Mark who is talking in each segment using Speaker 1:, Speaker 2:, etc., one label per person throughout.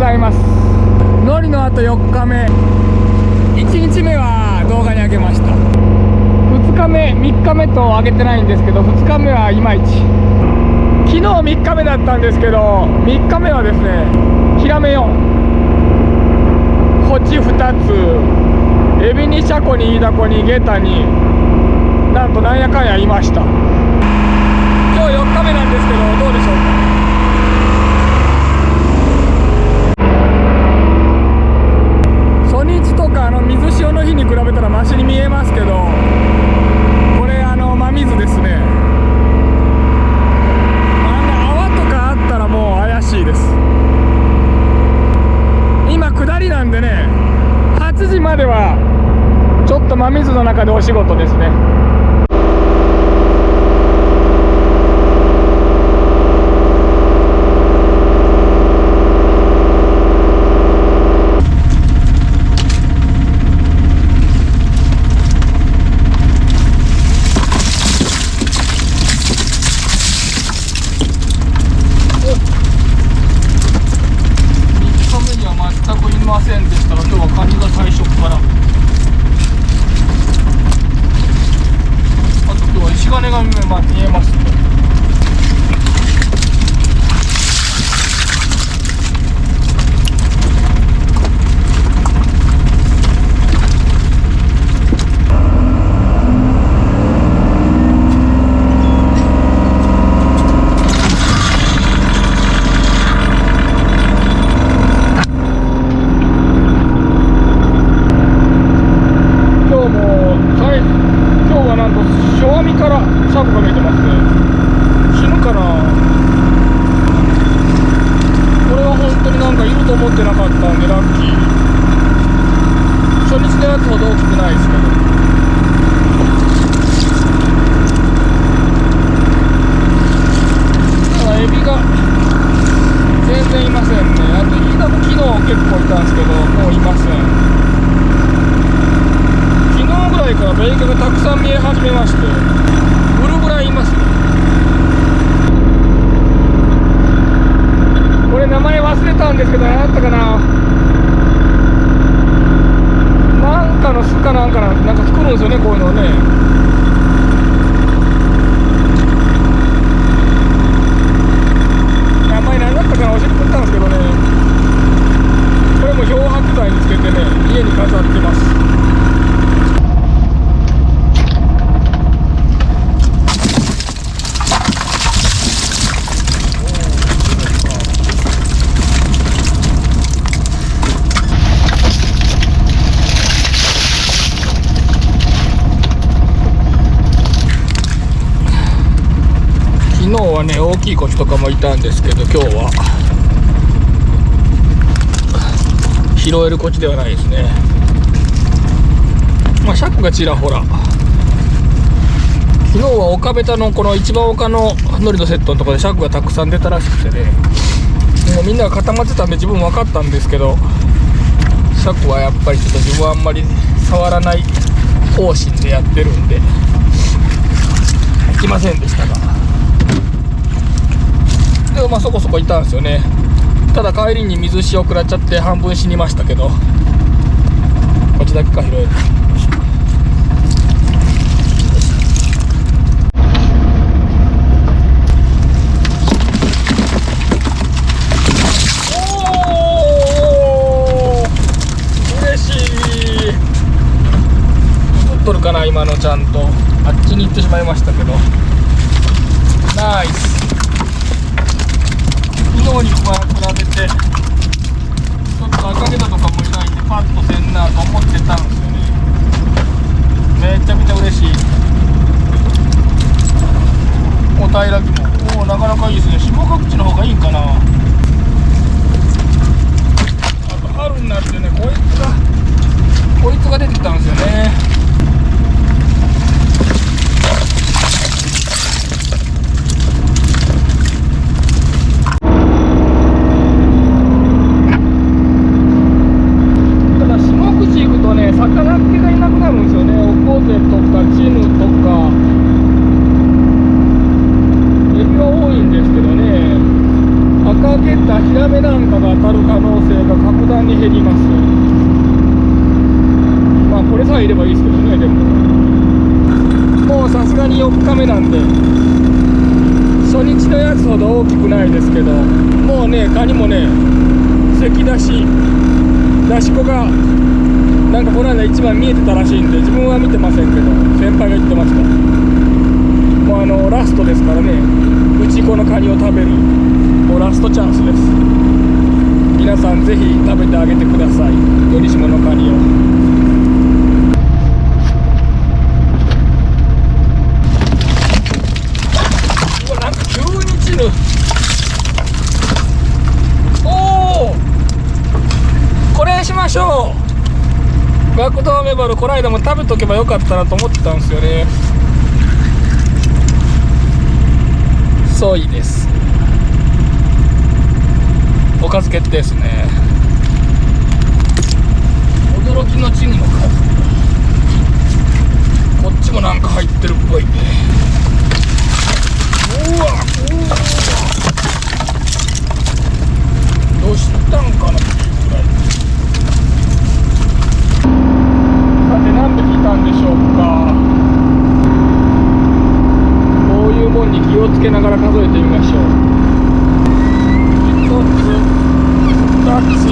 Speaker 1: ざいます。ノリのあと4日目、1日目は動画に上げました。2日目3日目と上げてないんですけど、2日目はいまいち。昨日3日目だったんですけど、3日目はですね、ヒラメ4、コチ2つ、エビにシャコにイイダコにゲタに、なんとなんやかんやいました。今日4日目なんですけど、どうでしょうか。初日とか水潮の日に比べたらマシに見えますけど、これ真水ですね。泡とかあったらもう怪しいです。今下りなんでね、8時まではちょっと真水の中でお仕事ですね。大きいコチとかもいたんですけど、今日は拾えるコチではないですね。シャコがちらほら。昨日は岡ベタのこの一番丘のノリのセットのところでシャコがたくさん出たらしくてね、もうみんなが固まってたんで自分分かったんですけど、シャコはやっぱりちょっと自分はあんまり触らない方針でやってるんで行きませんでしたが、でもそこそこいたんですよね。ただ帰りに水潮食らっちゃって半分死にましたけど、こっちだけか拾える。おー、嬉しい。取るかな今の。ちゃんとあっちに行ってしまいましたけど、ナイス。昨日に比べてちょっと赤毛だとかもいないんでパッとせんなと思ってたんですよね。めちゃめちゃ嬉しい。お平らぎもなかなかいいですね。下各地の方がいいんかな。あと春になってね、こいつが出てきたんですよね。魚っ気がいなくなるんですよね。オコゼとかチヌとかエビは多いんですけどね、赤げたヒラメなんかが当たる可能性が格段に減ります。まあこれさえいればいいですけどね。でももうさすがに4日目なんで、初日のやつほど大きくないですけど、もうねカニもね関出し子がなんかこの間一番見えてたらしいんで、自分は見てませんけど先輩が言ってました。もうラストですからね、うちこのカニを食べるもうラストチャンスです。皆さんぜひ食べてあげてください、鳥島のカニを。うわ、なんか急に散る。おお、これしましょう。学童メバルこの間も食べとけばよかったなと思ってたんですよね。そういいです。おかず決定ですね。驚きのチヌの数、こっちもなんか入ってるっぽい。うわどうしたんかなっていうぐらい。さて何匹いたんでしょうか。こういうもんに気をつけながら数えてみましょう。1つ2つ3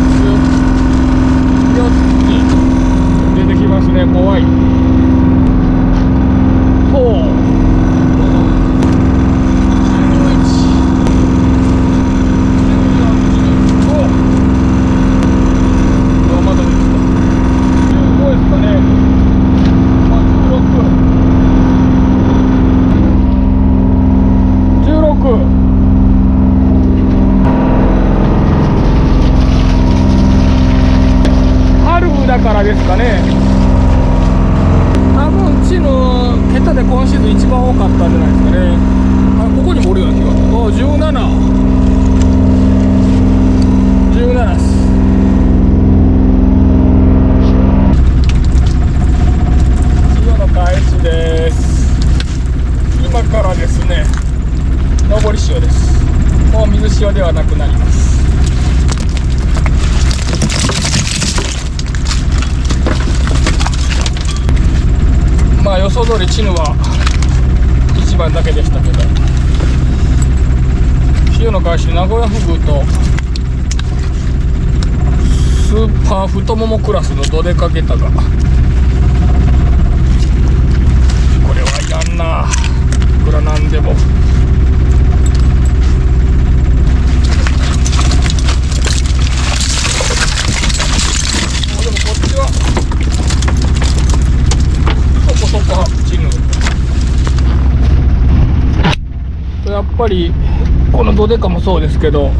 Speaker 1: つ4つ出てきますね。怖い。だからですかね。多分うちの桁で今シーズン一番多かったんじゃないですかね。あ、ここにもおるような気が。お、17っす。潮の返しです。今からですね、上り潮です。もう水潮ではなくなります。まあ予想通りチヌは1番だけでしたけど、潮の返し名古屋フグとスーパー太ももクラスのドデカゲタが、これはいらんな、いくらなんでも。でもこっちはそこチヌ。やっぱりこのドデカもそうですけど、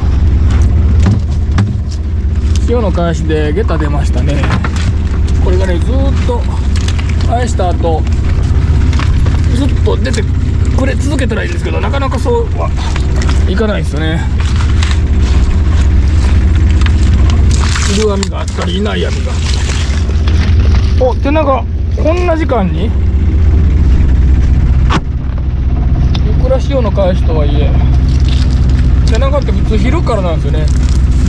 Speaker 1: 潮の返しでゲタ出ましたね。これがねずーっと返した後ずっと出てくれ続けたらいいんですけど、なかなかそうはいかないですよね。いる網があったりいない網が。お、手長こんな時間に、いくら潮の返しとはいえ背中って普通昼からなんですよね。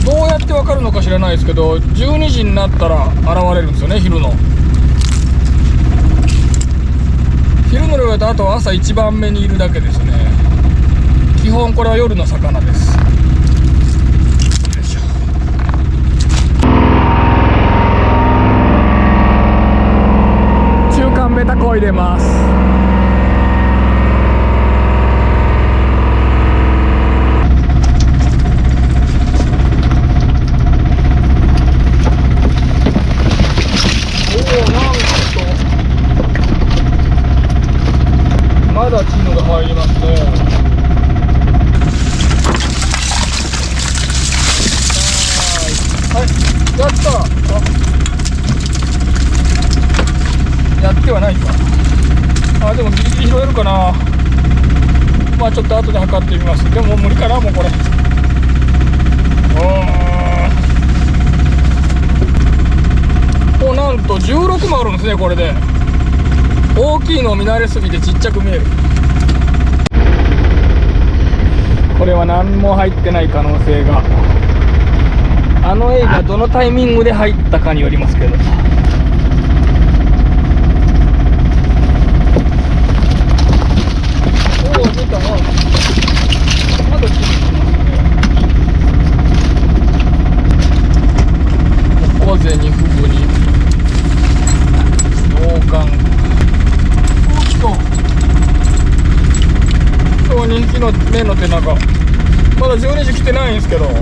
Speaker 1: どうやって分かるのか知らないですけど、12時になったら現れるんですよね。昼の量だとあとは朝一番目にいるだけですね。基本これは夜の魚です。よいしょ。中間ベタこいでます。まだチヌが入りますね。はい、やった。やってはないか。あ、でもギリギリ拾えるかな。まあちょっと後で測ってみます。でも無理かな、もうこれ。お、なんと16もあるんですね。これで大きいのを見慣れすぎてちっちゃく見える。これは何も入ってない可能性が、あのエイがどのタイミングで入ったかによりますけど。おお、出たな。まだ来てますね。小ゼにフグに王冠。おお、来た。今日人気の目の手長、まだ12時来てないんですけど、こ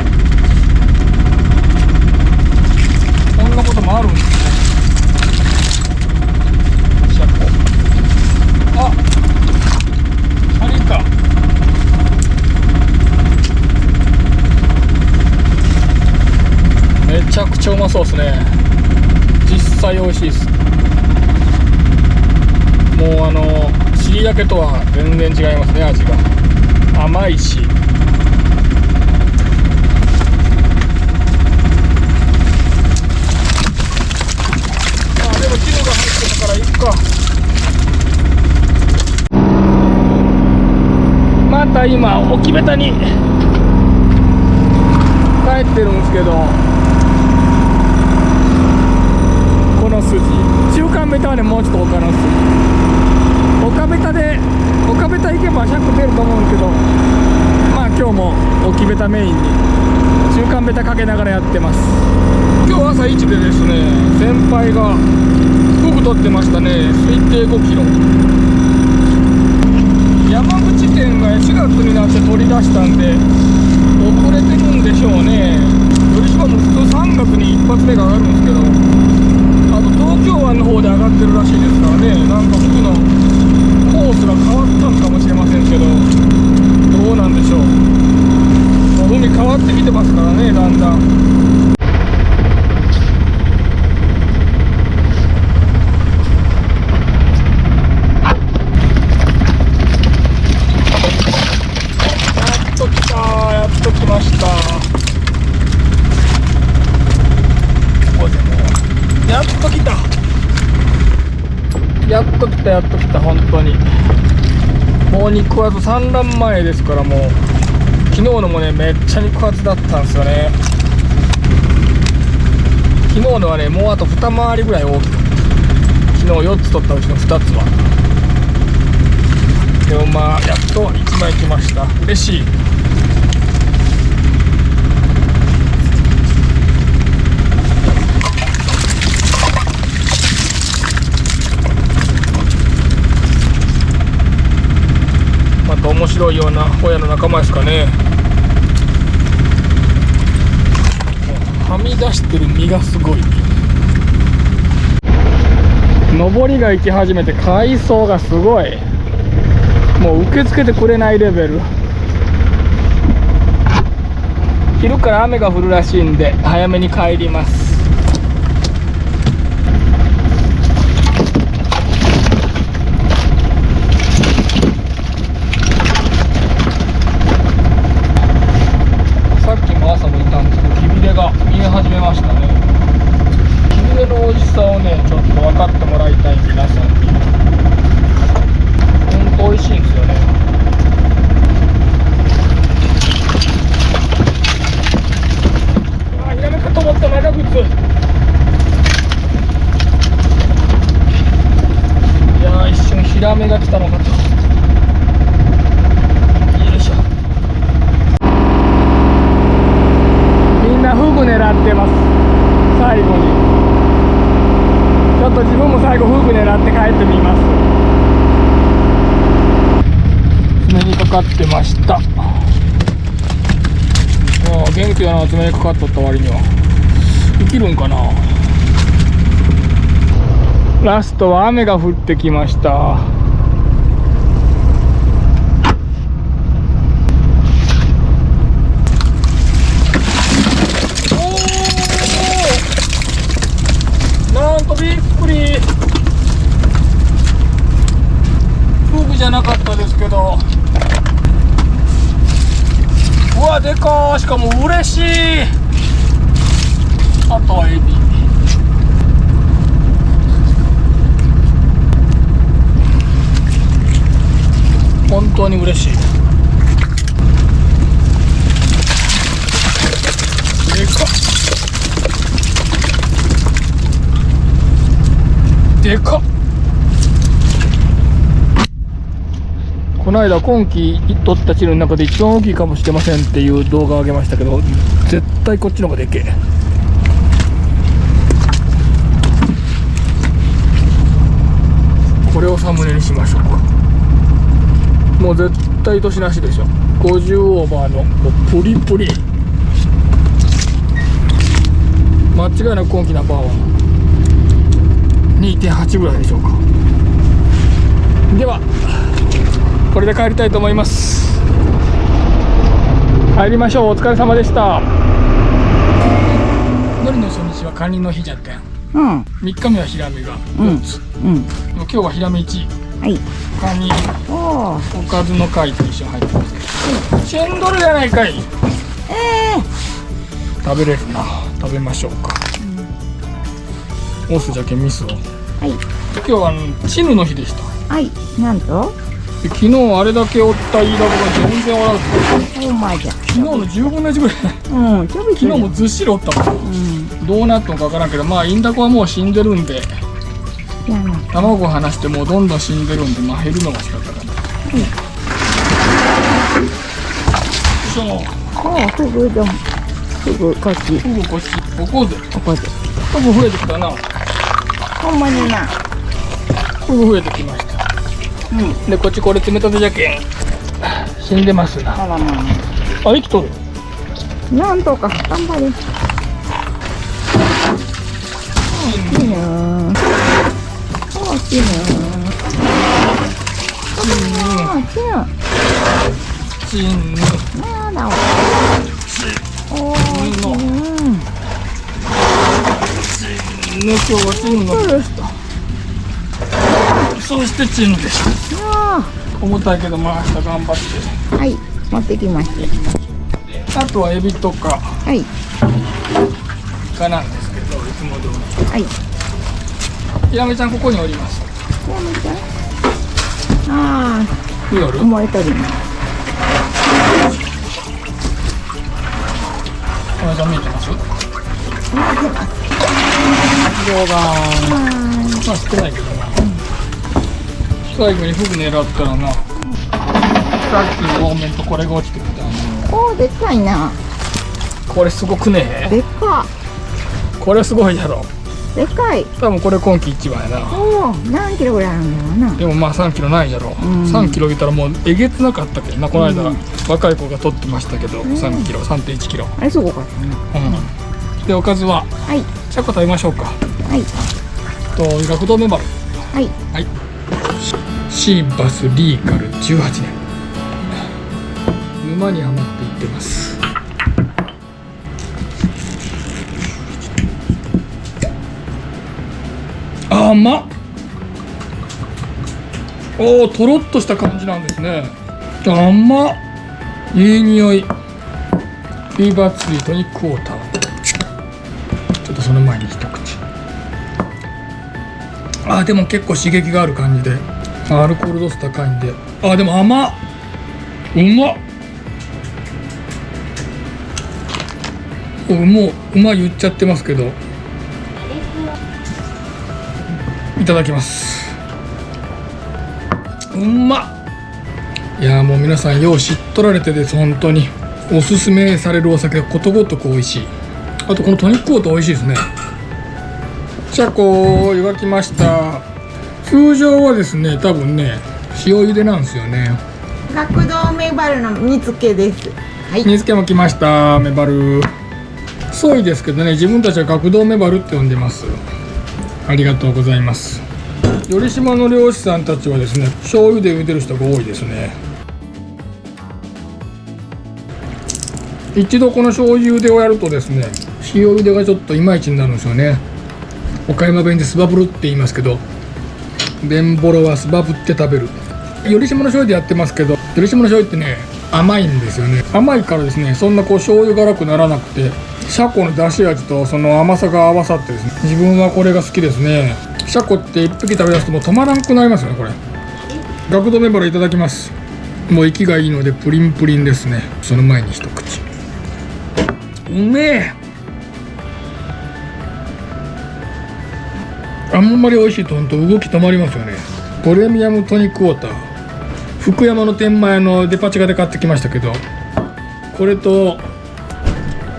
Speaker 1: んなこともあるんですね。シャコ、あ、シャリか。めちゃくちゃうまそうですね。実際美味しいです。もう尻焼けとは全然違いますね。味が甘いし、でも汁が入ってたからいいか。また今置きべたに帰ってるんですけど、この筋中間ベタはね、もうちょっと他の筋、岡ベタ行けば100出ると思うんですけど、まあ今日も置きベタメインに中間ベタかけながらやってます。今日朝一でですね、先輩がフグ取ってましたね。推定5キロ。山口県が4月になって取り出したんで遅れてるんでしょうね。よりしかも普通3月に一発目が上がるんですけど、あと東京湾の方で上がってるらしいですからね。なんかフグのコースが変わったのかもしれませんけど、どうなんでしょう。もう海変わってきてますからね、だんだん。やっと来ました。やっと来た。やっと来た、やっと来た、本当に。もう肉厚、産卵前ですから、もう昨日のもね、めっちゃ肉厚だったんですよね。昨日のはね、もうあと2回りぐらい大きく、昨日4つ取ったうちの2つは。でもまあやっと1枚来ました。嬉しい。また面白いようなホヤの仲間ですかね。はみ出してる身がすごい。上りが行き始めて海藻がすごい。もう受け付けてくれないレベル。昼から雨が降るらしいんで早めに帰ります。さっきも朝もいたんですけど、キビレが見え始めましたね。キビレの美味しさをね、ちょっと分かってもらいたい皆さんに。美味しいんですよね。あ、ヒラメかと思った長靴。いや、一瞬ヒラメが来たのかと。よいしょ。みんなフグ狙ってます。最後にちょっと自分も最後フグ狙って帰ってみます。爪にかかってました。ああ、元気だな。爪にかかっとった割には生きるんかな。ラストは雨が降ってきました。おお、なんとびっくり。フグじゃなかったですけど、うわ、でかー。しかも嬉しい。あとはエビ。本当に嬉しい。でかっ。この間今季取ったチヌの中で一番大きいかもしれませんっていう動画を上げましたけど、絶対こっちの方がでけえ。これをサムネにしましょうか。もう絶対年なしでしょ。50オーバーのもうプリプリ、間違いなく今季ナンバーワン 2.8 ぐらいでしょうか。ではこれで帰りたいと思います。帰りましょう。お疲れ様でした。のりの初日はカニの日じゃったやん。3日目はヒラメが4つ、今日はヒラメ1位、カニおかずの貝と一緒に入ってます。シェンドルやないかい。食べれるな。食べましょうか。オスじゃけミスを。今日はチヌの日でした。
Speaker 2: なんと
Speaker 1: で昨日あれだけおったイイダコが全然おらず、昨日の10分の1ぐらい。昨日もずっしりおったもん。どうなったのかわからんけど、まあインダコはもう死んでるんで、卵を離してもうどんどん死んでるんで、まあ減るのが仕方がない。
Speaker 2: フグ丼、フグこっち、
Speaker 1: フグこっち、おこうぜ。
Speaker 2: ここで
Speaker 1: フグ増えてきたな。
Speaker 2: ほんまにな。
Speaker 1: フグ増えてきました。でこっちこれ冷たてじゃけん死んでますな。
Speaker 2: あらまあ、
Speaker 1: 生きとる。
Speaker 2: なんとか頑張れ。大きいな。大きいな。
Speaker 1: チンヌ。
Speaker 2: なんだ。おお。
Speaker 1: 今日はチンヌの日でした。そしてチヌでした。重たいけどまあ明日頑張って。
Speaker 2: 持ってきました。
Speaker 1: あとはエビとかイカなんですけど、いつも通り。ヒラメちゃんここにおります。
Speaker 2: ヒラメちゃん。
Speaker 1: 見よる？
Speaker 2: 思いとります。
Speaker 1: ヒラメちゃん見えてます？
Speaker 2: 見えてます。
Speaker 1: 動画まあ少ないけどな。最後にフグ狙ったらな、さっきの多めとこれが落ちてきた。
Speaker 2: でっかいな。
Speaker 1: これすごくね。
Speaker 2: でっか。
Speaker 1: これすごいやろ。
Speaker 2: でっかい。
Speaker 1: 多分これ今季一番やな。
Speaker 2: 何キロぐらいあるんだろうな。
Speaker 1: でもまあ3キロないやろ。3キロ言ったらもうえげつなかったけどな。この間若い子が取ってましたけど、3キロ、3.1 キロ。
Speaker 2: あれすごかったな。
Speaker 1: でおかずはシャコ食べましょうか。学童メバル。シーバスリーカル18年。沼にはまっていってます。甘っ。とろっとした感じなんですね。甘っ。いい匂い。フィーバーツリートニックウォーター。ちょっとその前に一口。でも結構刺激がある感じで、アルコール度数高いんで、でも甘っ。うまっ。もううまい言っちゃってますけど、いただきます。うまっ。いやもう皆さんよう知っとられてです。本当におすすめされるお酒がことごとく美味しい。あとこのトニックウォーター美味しいですね。シャコ湯がきました。通常はですね、多分ね塩茹でなんですよね。
Speaker 2: 学童メバルの煮付けです。
Speaker 1: 煮付けも来ました。メバルソイですけどね、自分たちは学童メバルって呼んでます。ありがとうございます。寄島の漁師さんたちはですね、醤油で茹でる人が多いですね。一度この醤油茹でをやるとですね、塩茹でがちょっといまいちになるんですよね。岡山弁でスバブルって言いますけど、弁ボロはスバブって食べる。寄島の醤油でやってますけど、寄島の醤油ってね甘いんですよね。甘いからですね、そんな醤油辛くならなくて、シャコの出し味とその甘さが合わさってですね、自分はこれが好きですね。シャコって一匹食べ出すともう止まらんくなりますよね。これ学童メバルいただきます。もう息がいいのでプリンプリンですね。その前に一口。うめえ。あんまり美味しいと本当動き止まりますよね。プレミアムトニックウォーター、福山の天満屋のデパ地下で買ってきましたけど、これと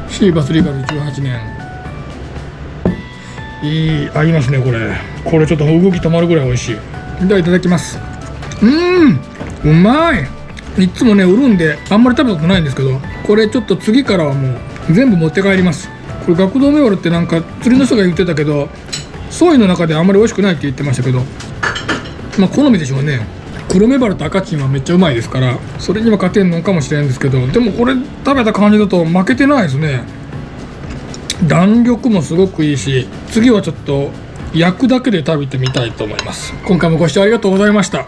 Speaker 1: シーバスリガル18年合いますね。これちょっと動き止まるぐらい美味しい。ではいただきます。うまい。いつもね売るんであんまり食べたことないんですけど、これちょっと次からはもう全部持って帰ります。これ学童メバルってなんか釣りの人が言ってたけど、ソイの中であんまり美味しくないって言ってましたけど、まあ好みでしょうね。黒メバルと赤チンはめっちゃうまいですから、それには勝てんのかもしれないんですけど、でもこれ食べた感じだと負けてないですね。弾力もすごくいいし、次はちょっと焼くだけで食べてみたいと思います。今回もご視聴ありがとうございました。